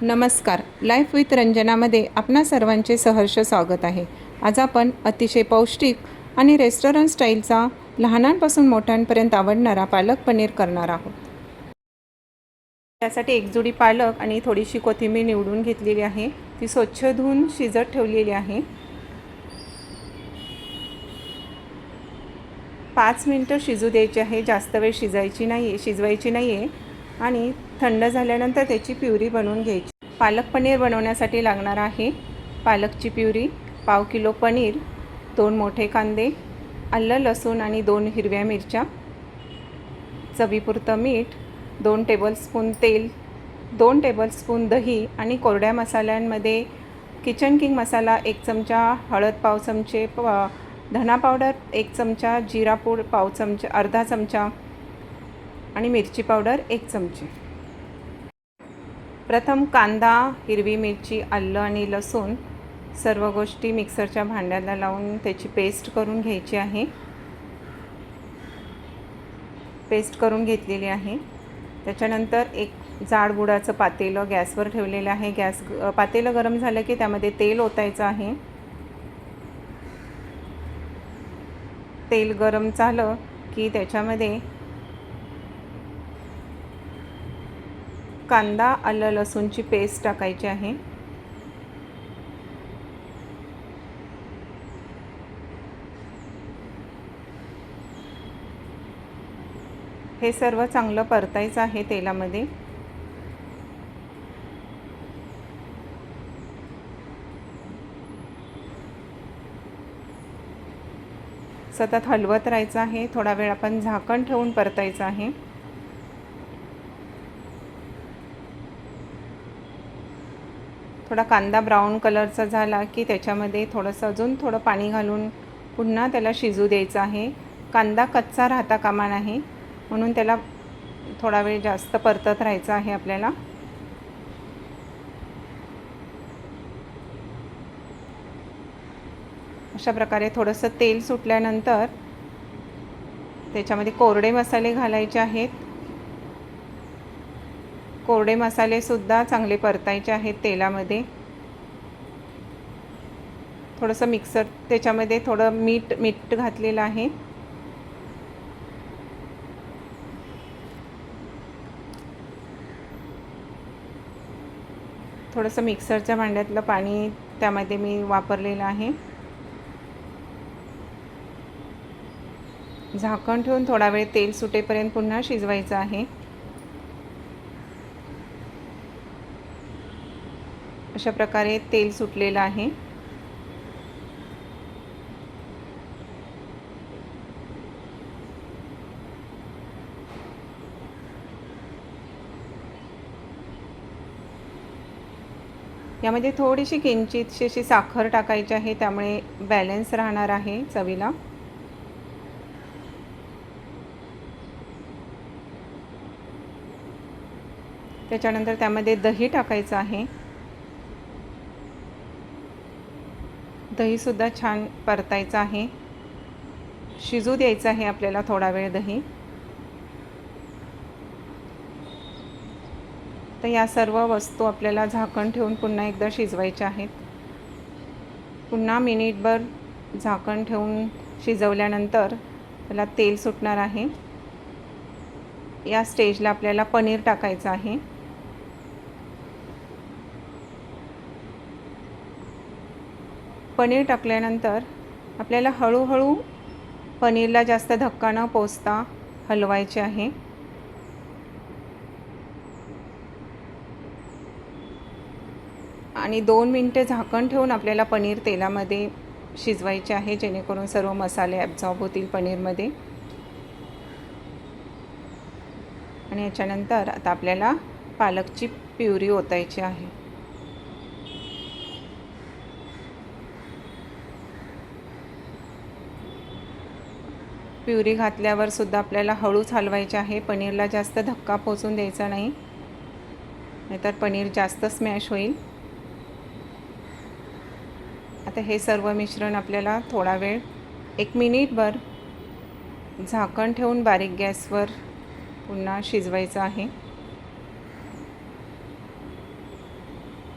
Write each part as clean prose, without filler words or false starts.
नमस्कार. Life with रंजनामध्ये आपणा सर्वांचे सहर्ष स्वागत आहे. आज आपण अतिशय पौष्टिक आणि रेस्टॉरंट स्टाईलचा लहानांपासून मोठ्यांपर्यंत आवडणारा पालक पनीर करणार आहोत. त्यासाठी एक जुडी पालक आणि थोडीशी कोथिंबीर निवडून घेतलेली आहे. ती स्वच्छ धुवून शिजत ठेवलेली आहे. 5 मिनिटं शिजू द्यायची आहे. जास्त वेळ शिजवायची नाही आहे. आणि थंड झाल्यानंतर त्याची प्युरी बनवून घ्यायची. पालक पनीर बनवण्यासाठी लागणार आहे पालकची प्युरी, पाव किलो पनीर, 2 मोठे कांदे, आलं लसूण आणि 2 हिरव्या मिरच्या, चवीपुरतं मीठ, 2 टेबलस्पून तेल, 2 टेबलस्पून दही आणि कोरड्या मसाल्यांमध्ये किचन किंग मसाला 1 चमचा, हळद पाव चमचे, धना पावडर 1 चमचा, जिरा पूड पाव चमचा, अर्धा चमचा आणि मिरची पावडर 1 चमचे. प्रथम कांदा, हिरवी मिरची, आलं आणि लसूण सर्व गोष्टी मिक्सरच्या भांड्याला लावून त्याची पेस्ट करून घ्यायची आहे. पेस्ट करून घेतलेली आहे. त्याच्यानंतर एक जाड बुडाचं पातेलं गॅसवर ठेवलेलं आहे. पातेलं गरम झालं की त्यामध्ये तेल ओतायचं आहे. तेल गरम झालं की त्याच्यामध्ये कांदा, आलं लसूणची पेस्ट टाकायची आहे. हे सर्व चांगलं परतायचं आहे तेलामध्ये. सतत हलवत राहायचं आहे. थोडा वेळ आपण झाकण ठेवून परतायचं आहे. थोडा कांदा ब्राऊन कलरचा झाला की त्याच्यामध्ये अजून थोडं पाणी घालून पुन्हा त्याला शिजू द्यायचं आहे. कांदा कच्चा राहता कामा नये म्हणून त्याला थोडा वेळ जास्त परतत राहायचं आहे आपल्याला. अशा प्रकारे थोडंसं तेल सुटल्यानंतर त्याच्यामध्ये कोरडे मसाले घालायचे आहेत. कोरडे मसालेसुद्धा चांगले परतायचे आहेत तेलामध्ये. थोडंसं त्याच्यामध्ये थोडं मीठ घातलेलं आहे. थोडंसं मिक्सरच्या भांड्यातलं पाणी त्यामध्ये मी वापरलेलं आहे. झाकण ठेवून थोडा वेळ तेल सुटेपर्यंत पुन्हा शिजवायचं आहे. अशा प्रकारे तेल सुटलेलं आहे. यामध्ये थोडीशी किंचितशी अशी साखर टाकायची आहे, त्यामुळे बॅलन्स राहणार आहे चवीला. त्याच्यानंतर त्यामध्ये दही टाकायचं आहे. दहीसुद्धा छान परतायचं आहे. शिजू द्यायचं आहे आपल्याला थोडा वेळ दही. तर या सर्व वस्तू आपल्याला झाकण ठेवून पुन्हा एकदा शिजवायच्या आहेत. पुन्हा मिनिटभर झाकण ठेवून शिजवल्यानंतर त्याला तेल सुटणार आहे. या स्टेजला आपल्याला पनीर टाकायचं आहे. पनीर टाकल्यानंतर आपल्याला हळूहळू पनीरला जास्त धक्का न पोचता हलवायचे आहे. आणि 2 मिनिटे झाकण ठेवून आपल्याला पनीर तेलामध्ये शिजवायचे आहे, जेणेकरून सर्व मसाले ॲब्झॉर्ब होतील पनीरमध्ये. आणि याच्यानंतर आता आपल्याला पालकची प्युरी ओतायची आहे. प्युरी घातल्यावर सुद्धा आपल्याला हळूच हलवायचे आहे. पनीरला जास्त धक्का पोचून द्यायचा नाही, नाहीतर पनीर जास्त स्मॅश होईल. आता हे सर्व मिश्रण आपल्याला थोडा वेळ 1 मिनिटभर झाकण ठेवून बारीक गॅसवर पुन्हा शिजवायचं आहे.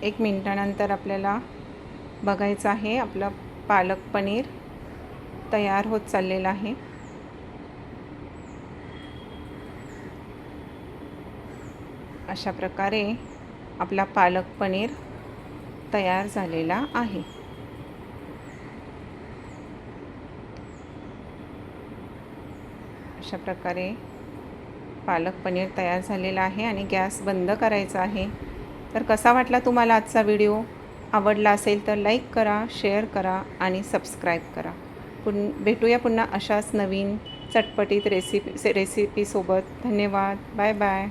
1 मिनिटानंतर आपल्याला बघायचं आहे. आपलं पालक पनीर तयार होत चाललेलं आहे. अशा प्रकारे आपला पालक पनीर तयार झालेला आहे. अशा प्रकारे पालक पनीर तयार झालेला आहे आणि गॅस बंद करायचा आहे. तर कसा वाटला तुम्हाला आजचा व्हिडिओ? आवडला असेल तर लाईक करा, शेअर करा आणि सबस्क्राईब करा. भेटूया पुन्हा अशाच नवीन चटपटीत रेसिपीसोबत. धन्यवाद. Bye bye.